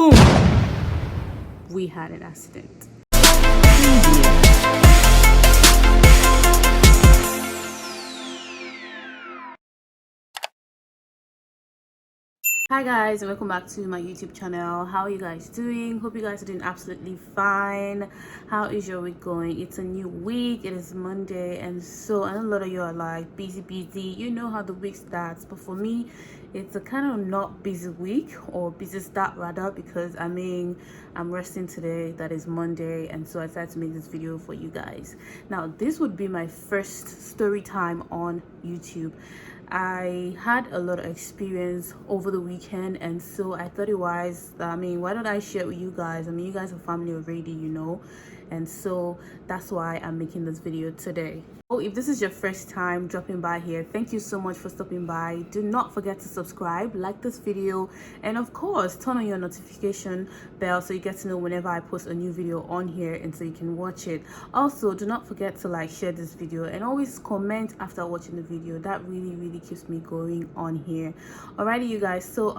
boom, we had an accident. Hi guys, and welcome back to my YouTube channel. How are you guys doing? Hope you guys are doing absolutely fine. How is your week going? It's a new week, it is Monday, and so I know a lot of you are like busy, you know how the week starts, but for me it's a kind of not busy week, or busy start rather, because I'm resting today. That is Monday, and so I decided to make this video for you guys. Now this would be my first story time on YouTube. I had a lot of experience over the weekend, and so I thought it was, why don't I share it with you guys? You guys are family already, you know, and so that's why I'm making this video today. Oh, if this is your first time dropping by here, thank you so much for stopping by. Do not forget to subscribe, like this video, and of course turn on your notification bell so you get to know whenever I post a new video on here, and so you can watch it. Also, do not forget to like, share this video, and always comment after watching the video. That really keeps me going on here. Alrighty, you guys, so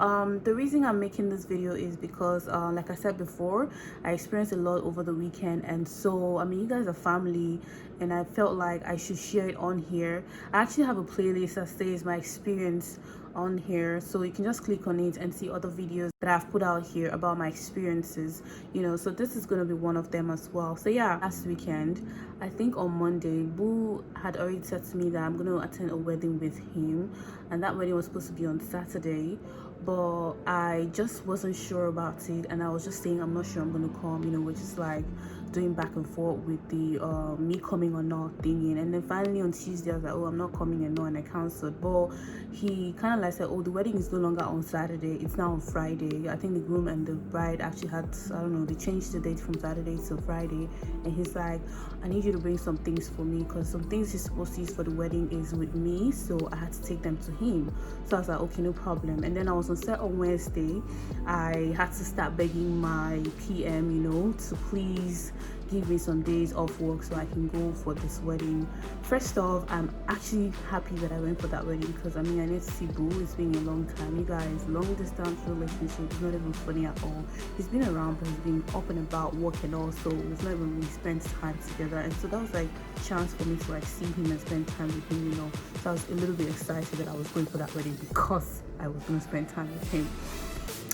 the reason I'm making this video is because like I said before, I experienced a lot over the weekend, and so you guys are family, and I felt like I should share it on here. I actually have a playlist that says my experience on here, so you can just click on it and see other videos that I've put out here about my experiences, you know, so this is going to be one of them as well. So yeah, last weekend, I think on Monday, Boo had already said to me that I'm going to attend a wedding with him, and that wedding was supposed to be on Saturday, but I just wasn't sure about it, and I was just saying I'm not sure I'm gonna come, you know, which is like doing back and forth with the me coming or not thinking. And then finally on Tuesday I was like, oh, I'm not coming, and no, and I cancelled. But he kind of like said, oh, the wedding is no longer on Saturday, it's now on Friday. I think the groom and the bride actually had, I don't know, they changed the date from Saturday to Friday, and he's like, I need you to bring some things for me, because some things he's supposed to use for the wedding is with me, so I had to take them to him. So I was like, okay, no problem. And then I was on set on Wednesday. I had to start begging my PM, you know, to please give me some days off work so I can go for this wedding. First off, I'm actually happy that I went for that wedding, because I need to see Boo. It's been a long time, you guys. Long distance relationship is not even funny at all. He's been around, but he's been up and about working also. We've not even really spent time together, and so that was like a chance for me to like see him and spend time with him, you know. So I was a little bit excited that I was going for that wedding because I was going to spend time with him.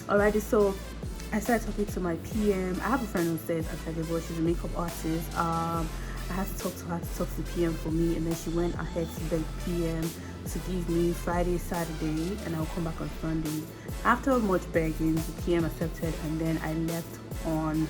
Alrighty, so I started talking to my PM. I have a friend who says Akadebo, she's a makeup artist. I had to talk to her to talk to the PM for me, and then she went ahead to beg PM to give me Friday, Saturday, and I'll come back on Sunday. After much begging, the PM accepted, and then I left on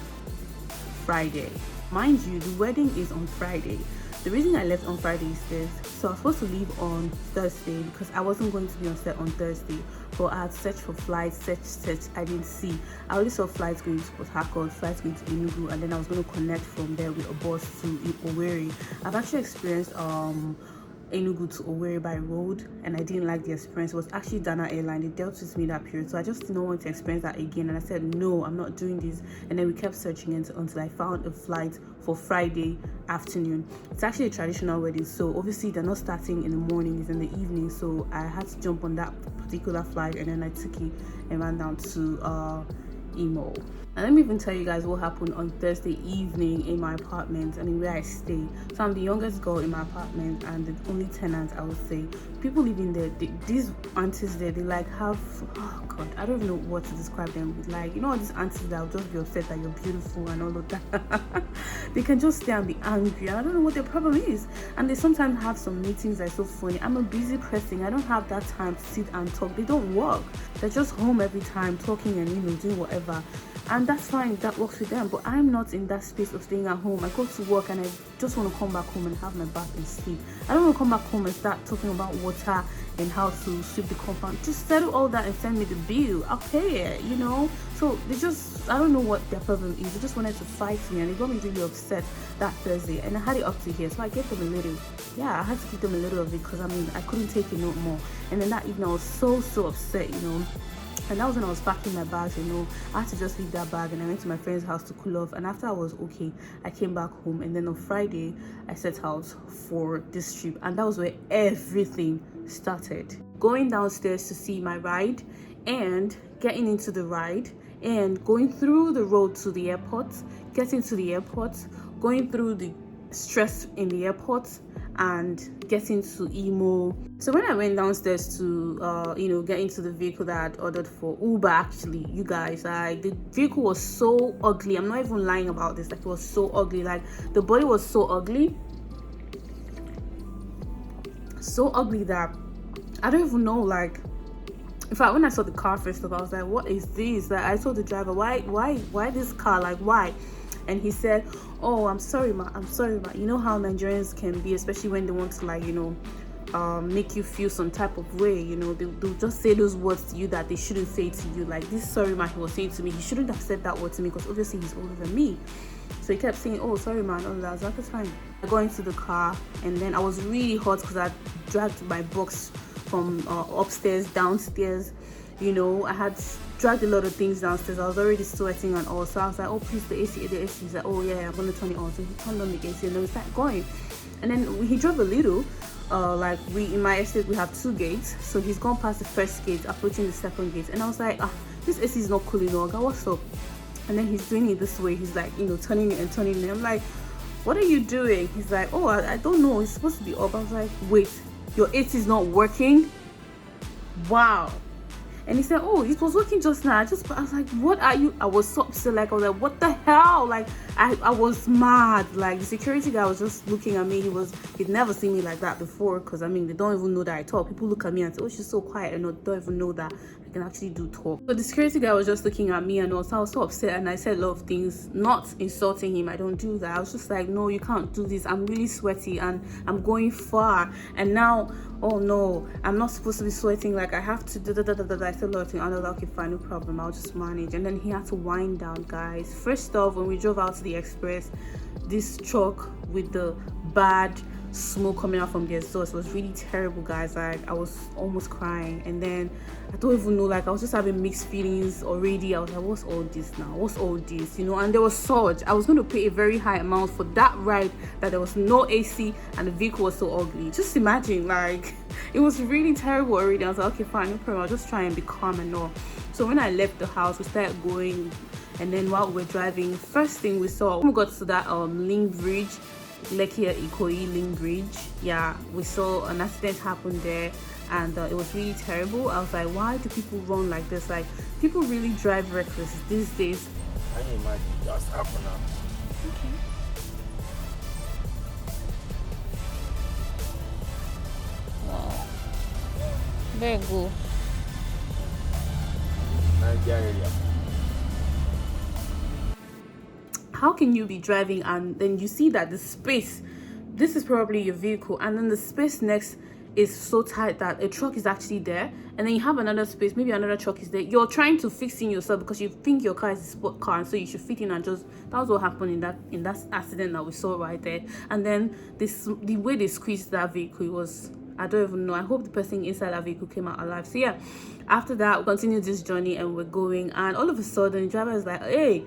Friday. Mind you, the wedding is on Friday. The reason I left on Friday is this. So I was supposed to leave on Thursday because I wasn't going to be on set on Thursday, but I had searched for flights, search, I didn't see. I only saw flights going to Port Harcourt, flights going to Enugu, and then I was going to connect from there with a bus to Owerri. I've actually experienced Enugu to Owerri by road, and I didn't like the experience. It was actually Dana Airline. They dealt with me that period, so I just didn't want to experience that again, and I said no, I'm not doing this. And then we kept searching until I found a flight for Friday afternoon. It's actually a traditional wedding, so obviously they're not starting in the morning, it's in the evening, so I had to jump on that particular flight, and then I took it and ran down to Imo. And let me even tell you guys what happened on Thursday evening in my apartment, where I stay. So I'm the youngest girl in my apartment and the only tenant, I would say. People living there, these aunties there, they like have, oh god, I don't even know what to describe them with. Like, you know, these aunties that will just be upset that you're beautiful and all of that. They can just stay and be angry. I don't know what their problem is. And they sometimes have some meetings that are so funny. I'm a busy person, I don't have that time to sit and talk. They don't work, they're just home every time talking and, you know, doing whatever. And that's fine, that works with them, but I'm not in that space of staying at home. I go to work and I just want to come back home and have my bath and sleep. I don't want to come back home and start talking about water and how to sweep the compound. Just settle all that and send me the bill, I'll pay it, you know. So they just, I don't know what their problem is. They just wanted to fight me, and they got me really upset that Thursday, and I had it up to here, so I gave them a little. Yeah, I had to give them a little of it, because I couldn't take it no more. And then that evening I was so upset, you know. And that was when I was packing my bags, you know. I had to just leave that bag, and I went to my friend's house to cool off. And after I was okay, I came back home, and then on Friday I set out for this trip, and that was where everything started. Going downstairs to see my ride and getting into the ride and going through the road to the airport, getting to the airport, going through the stress in the airport, and getting to Imo. So when I went downstairs to get into the vehicle that I had ordered for Uber, actually, you guys, the vehicle was so ugly. I'm not even lying about this. Like, it was so ugly. Like, the body was so ugly that I don't even know. Like, in fact, when I saw the car first off, I was like, what is this? Like, I told the driver, why this car? Like, why? And he said, oh, I'm sorry ma, you know how Nigerians can be, especially when they want to, like, make you feel some type of way. They'll just say those words to you that they shouldn't say to you. Like, this sorry ma he was saying to me, he shouldn't have said that word to me, because obviously he's older than me. So he kept saying, oh, sorry man, all that. I was like, it's fine. I got into the car, and then I was really hot because I dragged my box from upstairs downstairs. I had dragged a lot of things downstairs. I was already sweating and all. So I was like, oh, please, the AC. He's like, oh yeah, I'm gonna turn it on. So he turned on the AC, and then we started going. And then he drove a little. In my estate we have 2 gates, so he's gone past the first gate, approaching the second gate, and I was like, this AC is not cool enough. What's up? And then he's doing it this way. He's like, turning it and turning it. I'm like, what are you doing? He's like, oh, I don't know, it's supposed to be up. I was like, wait, your AC is not working? Wow. And he said, oh, it was working just now. I was like, what are you? I was so upset. Like, I was like, what the hell? Like, I was mad. Like, the security guy was just looking at me. He'd never seen me like that before, because I mean, they don't even know that I talk. People look at me and say, oh, she's so quiet, and don't even know that I can actually do talk. So the security guy was just looking at me, and also I was so upset, and I said a lot of things, not insulting him. I don't do that. I was just like, no, you can't do this. I'm really sweaty, and I'm going far, and now, oh no, I'm not supposed to be sweating. Like, I have to I said a lot of things. I was like, okay, fine, no problem, I'll just manage. And then he had to wind down, guys. First off, when we drove out to the express, this truck with the bad smoke coming out from the exhaust was really terrible, guys. Like, I was almost crying. And then I don't even know, like, I was just having mixed feelings already. I was like, what's all this now? What's all this? And there was surge. I was going to pay a very high amount for that ride, that there was no AC and the vehicle was so ugly. Just imagine, like, it was really terrible already. I was like, okay, fine, no problem, I'll just try and be calm and all. So when I left the house, we started going, and then while we were driving, first thing we saw, when we got to that link bridge, Lekki Ikoyi link bridge, yeah, we saw an accident happen there, and it was really terrible. I was like, why do people run like this? Like, people really drive reckless these days. I can imagine just happen now. Okay. Wow. Very good. Nigeria. How can you be driving and then you see that the space, this is probably your vehicle, and then the space next is so tight that a truck is actually there, and then you have another space, maybe another truck is there. You're trying to fix in yourself because you think your car is a sport car, and so you should fit in and just, that was what happened in that accident that we saw right there. And then the way they squeezed that vehicle, it was, I don't even know. I hope the person inside that vehicle came out alive. So yeah, after that we continued this journey and we're going, and all of a sudden the driver is like, hey,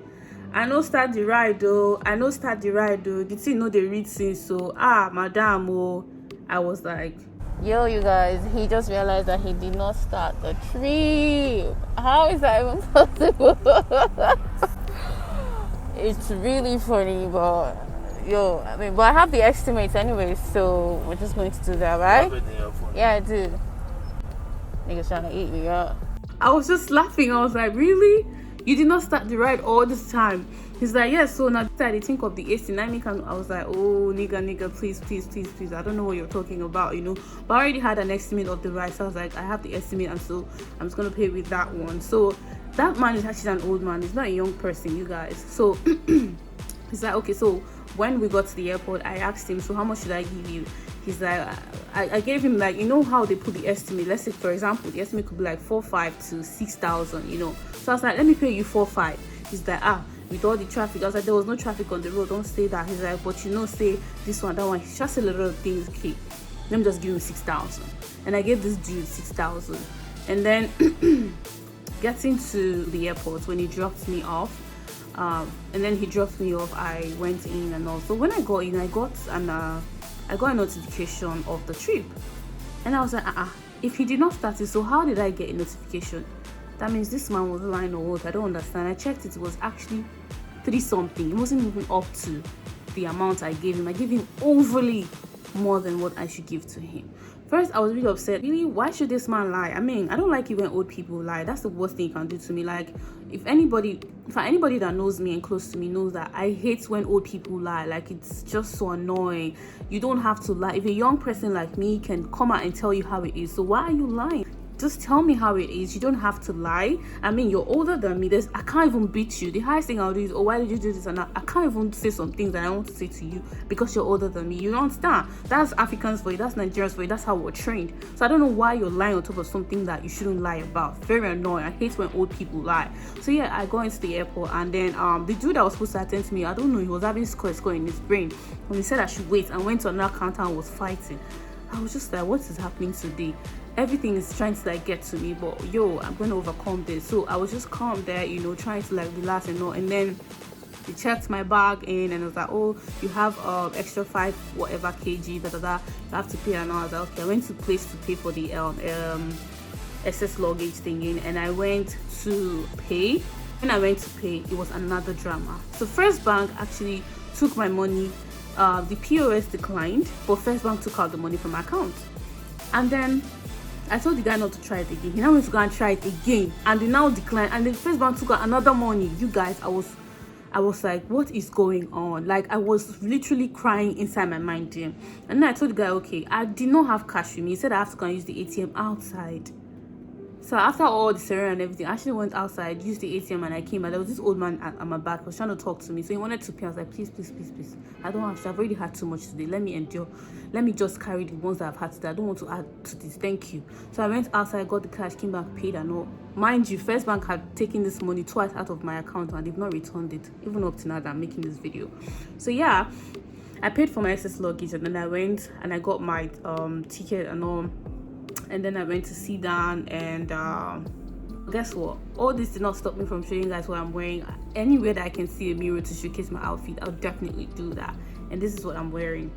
I know start the ride though. The thing know they read since, so madam, oh. I was like, yo, you guys, he just realized that he did not start the trip. How is that even possible? It's really funny, but but I have the estimates anyway, so we're just going to do that, right? Yeah, I do. Niggas trying to eat me up. I was just laughing. I was like, really? You did not start the ride all this time? He's like, yeah, so now I think of the AC. I was like, oh, nigga, please. I don't know what you're talking about, But I already had an estimate of the ride, so I was like, I have the estimate, and so I'm just going to pay with that one. So that man is actually an old man. He's not a young person, you guys. So he's like, okay, so when we got to the airport, I asked him, so how much should I give you? He's like, I gave him, like, how they put the estimate. Let's say, for example, the estimate could be like 4,500 to 6,000, So I was like, let me pay you 4,500. He's like, with all the traffic. I was like, there was no traffic on the road, don't say that. He's like, but say this one, that one. He's just a little things, okay, let me just give him 6,000. And I gave this dude 6,000. And then getting to the airport, when he dropped me off, I went in and all. So when I got in, I got a notification of the trip, and I was like, if he did not start it, so how did I get a notification? That means this man was lying or what? I don't understand. I checked it, it was actually 3 something. It wasn't even up to the amount I gave him. I gave him overly more than what I should give to him. First, I was really upset. Really, why should this man lie? I mean, I don't like it when old people lie. That's the worst thing you can do to me. Like, if anybody that knows me and close to me knows that I hate when old people lie. Like, it's just so annoying. You don't have to lie. If a young person like me can come out and tell you how it is, so why are you lying? Just tell me how it is. You don't have to lie. I mean, you're older than me. I can't even beat you. The highest thing I'll do is, oh, why did you do this? And I can't even say some things that I want to say to you because you're older than me. You don't understand. That's Africans for you. That's Nigerians for you. That's how we're trained. So I don't know why you're lying on top of something that you shouldn't lie about. Very annoying. I hate when old people lie. So yeah, I go into the airport, and then the dude that was supposed to attend to me, I don't know, he was having score in his brain. When he said I should wait and went to another counter and was fighting, I was just like, what is happening today? Everything is trying to like get to me, but yo, I'm going to overcome this. So I was just calm there, you know, trying to like relax and all. And then he checked my bag in and I was like, oh, you have extra 5 whatever kg, you have to pay. And I was like, okay. I went to place to pay for the excess luggage thingy, and I went to pay. When I went to pay, it was another drama. So First Bank actually took my money. The POS declined, but First Bank took out the money from my account. And then I told the guy not to try it again. He now went to go and try it again, and they now declined. And the First Bank took out another money. You guys, I was like, what is going on? Like, I was literally crying inside my mind, dear. And then I told the guy, okay, I did not have cash with me. He said I have to go and use the ATM outside. So after all the ceremony and everything, I actually went outside, used the ATM, and I came. And there was this old man at my back, was trying to talk to me. So he wanted to pay. I was like, please. I don't have to. I've already had too much today. Let me endure. Let me just carry the ones that I've had today. I don't want to add to this. Thank you. So I went outside, got the cash, came back, paid, and all. Mind you, First Bank had taken this money twice out of my account, and they've not returned it, even up to now that I'm making this video. So yeah, I paid for my excess luggage, and then I went and I got my ticket and all. And then I went to sit down, and guess what? All this did not stop me from showing you guys what I'm wearing. Anywhere that I can see a mirror to showcase my outfit, I'll definitely do that. And this is what I'm wearing.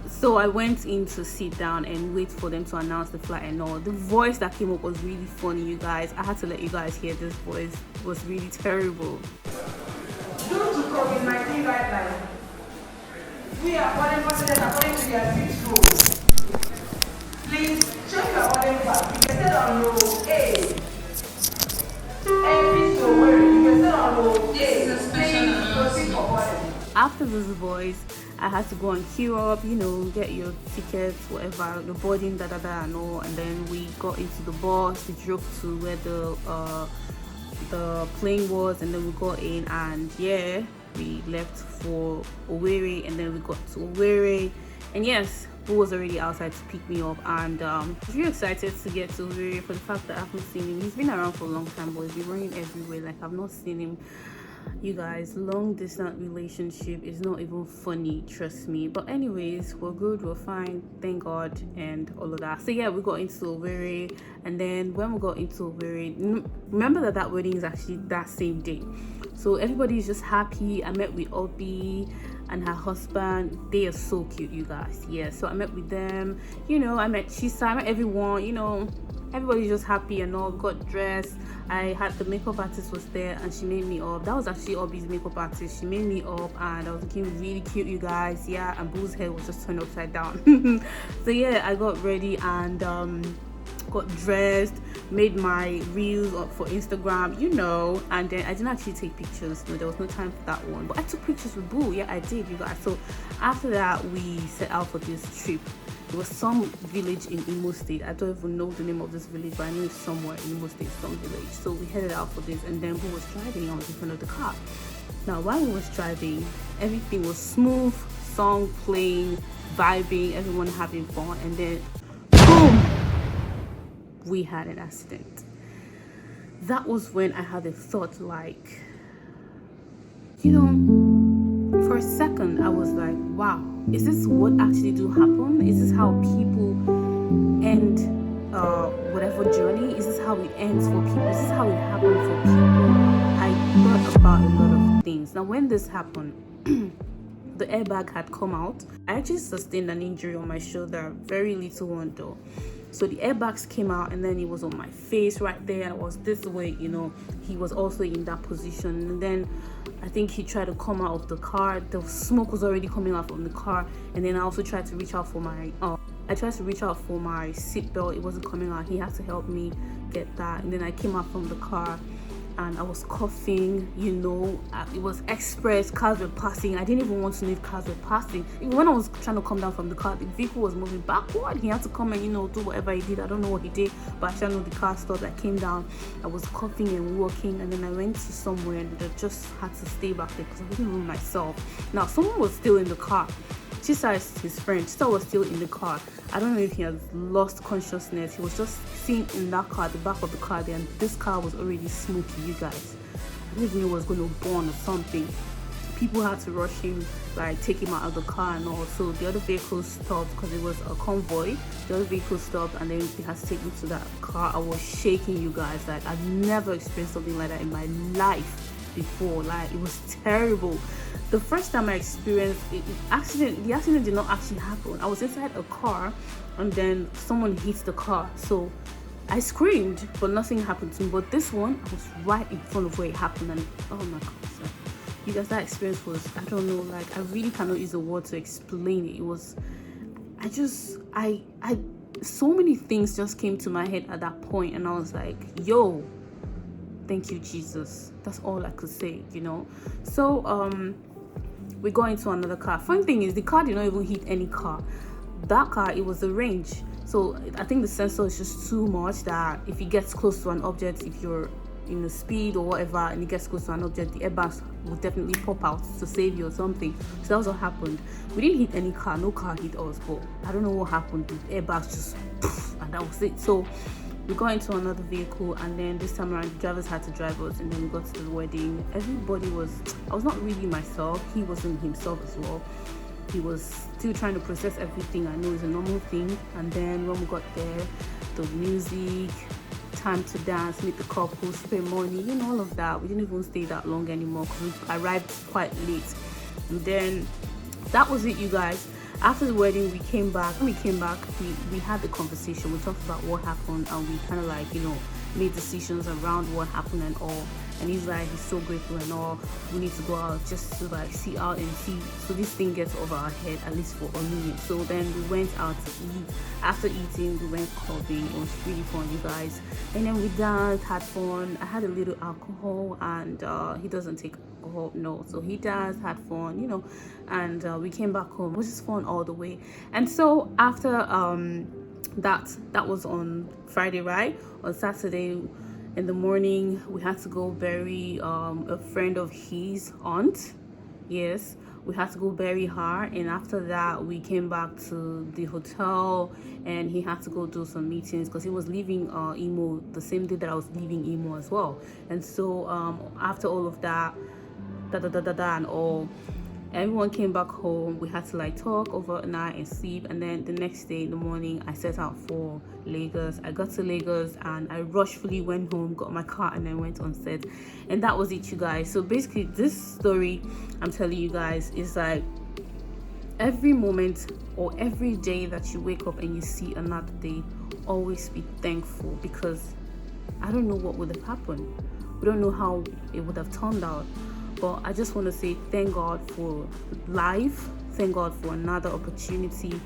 So I went in to sit down and wait for them to announce the flight and all. The voice that came up was really funny, you guys. I had to let you guys hear this voice. It was really terrible. Due to COVID-19 guidelines, we are boarding passengers according to their seat rules. Please check your boarding pass. You can sit on row A. Every so where you can sit on row A. Please proceed for boarding. After this voice, I had to go and queue up, you know, get your tickets, whatever, the boarding, and all. And then we got into the bus. We drove to where the plane was, and then we got in, and yeah, we left for Owerri, and then we got to Owerri, and yes, Boo was already outside to pick me up, and I was really excited to get to Owerri for the fact that I haven't seen him. He's been around for a long time, but he's been running everywhere. Like, I've not seen him. You guys, long distance relationship is not even funny, trust me. But anyways, we're good, we're fine, thank God, and all of that. So yeah, we got into Owerri, and then when we got into Owerri, remember that wedding is actually that same day. So everybody is just happy. I met with Obi and her husband. They are so cute, you guys. Yeah, so I met with them, you know, I met Chisa, I met everyone, you know. Everybody's just happy and all. Got dressed. I had the makeup artist was there, and she made me up. That was actually Obi's makeup artist. She made me up, and I was looking really cute, you guys. Yeah, and Boo's hair was just turned upside down. So yeah, I got ready and got dressed, made my reels up for Instagram, you know, and then I didn't actually take pictures. No, there was no time for that one, but I took pictures with Boo. Yeah, I did, you guys. So after that, we set out for this trip. It was some village in Imo State. I don't even know the name of this village, but I know it's somewhere in Imo State, some village. So we headed out for this, and then Boo was driving. I was in front of the car. Now, while he was driving, everything was smooth, song playing, vibing, everyone having fun, and then boom, we had an accident. That was when I had a thought, like, you know, for a second I was like, wow, is this what actually do happen? Is this how people end whatever journey? Is this how it ends for people? Is this how it happened for people? I thought about a lot of things. Now, when this happened, the airbag had come out. I actually sustained an injury on my shoulder, very little one though. So the airbags came out, and then it was on my face right there. I was this way, he was also in that position. And then I think he tried to come out of the car. The smoke was already coming out from the car. And then I also tried to reach out for my seatbelt. It wasn't coming out. He had to help me get that. And then I came out from the car and I was coughing, it was express, cars were passing. I didn't even want to know if cars were passing. Even when I was trying to come down from the car, the vehicle was moving backward. He had to come and, do whatever he did. I don't know what he did, but I know the car stopped. I came down, I was coughing and walking, and then I went to somewhere and I just had to stay back there because I couldn't move myself. Now, someone was still in the car. Chisa is his friend. Chisa was still in the car. I don't know if he has lost consciousness. He was just sitting in that car, the back of the car there, and this car was already smoky, you guys. I didn't even know it was going to burn or something. People had to rush him, take him out of the car and all. So the other vehicle stopped because it was a convoy. The other vehicle stopped, and then they had to take me to that car. I was shaking, you guys. I've never experienced something like that in my life before. It was terrible. The first time I experienced it, the accident did not actually happen. I was inside a car, and then someone hit the car. So I screamed, but nothing happened to me. But this one, I was right in front of where it happened, and oh my god, you guys, that experience was, I don't know, I really cannot use a word to explain it. It was, so many things just came to my head at that point, and I was like, yo, thank you, Jesus. That's all I could say, So we go into another car. Fun thing is, the car did not even hit any car. That car, it was the range. So I think the sensor is just too much that if it gets close to an object, if you're in the speed or whatever, and it gets close to an object, the airbags will definitely pop out to save you or something. So that was what happened. We didn't hit any car. No car hit us, but I don't know what happened. The airbags just poof, and that was it. So we got into another vehicle, and then this time around the drivers had to drive us, and then we got to the wedding. Everybody I was not really myself. He wasn't himself as well. He was still trying to process everything. I know it's a normal thing. And then when we got there, the music, time to dance, meet the couple, spend money, all of that. We didn't even stay that long anymore because we arrived quite late. And then that was it, you guys. After the wedding, we came back. When we came back, we had the conversation. We talked about what happened, and we kind of made decisions around what happened and all. And he's so grateful and all. We need to go out just to see out and see, so this thing gets over our head, at least for a minute. So then we went out to eat. After eating, we went clubbing. It was really fun, you guys. And then we danced, had fun. I had a little alcohol, and he doesn't take alcohol, no. So he danced, had fun, and we came back home. It was just fun all the way. And so after that was on Friday, right? On Saturday in the morning, we had to go bury a friend of his aunt. Yes, we had to go bury her, and after that we came back to the hotel, and he had to go do some meetings because he was leaving Imo the same day that I was leaving Imo as well. And so after all of that, and all, everyone came back home. We had to talk overnight and sleep, and then the next day in the morning I set out for Lagos. I got to Lagos and I rushfully went home, got my car, and then went on set. And that was it, you guys. So basically, this story I'm telling you guys is every moment or every day that you wake up and you see another day, always be thankful, because I don't know what would have happened. We don't know how it would have turned out. But I just want to say thank God for life. Thank God for another opportunity.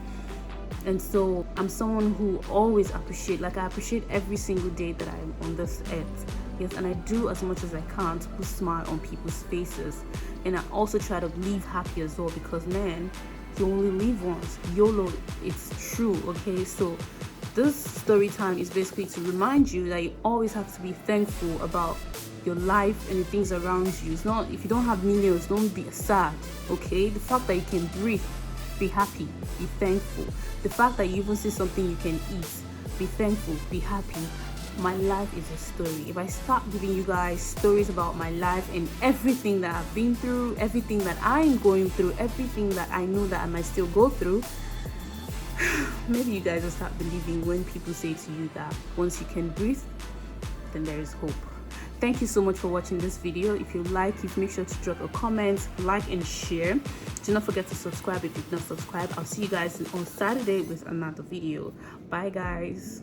And so I'm someone who always appreciate, I appreciate every single day that I'm on this earth. Yes, and I do as much as I can to put a smile on people's faces. And I also try to live happy as well, because man, you only live once. YOLO, it's true, okay? So this story time is basically to remind you that you always have to be thankful about your life and the things around you. It's not, if you don't have millions, don't be sad, okay? The fact that you can breathe, be happy, be thankful. The fact that you even see something you can eat, be thankful, be happy. My life is a story. If I start giving you guys stories about my life and everything that I've been through, everything that I'm going through, everything that I know that I might still go through, maybe you guys will start believing when people say to you that once you can breathe, then there is hope. Thank you so much for watching this video. If you like it, make sure to drop a comment, like and share. Do not forget to subscribe if you've not subscribed. I'll see you guys on Saturday with another video. Bye guys.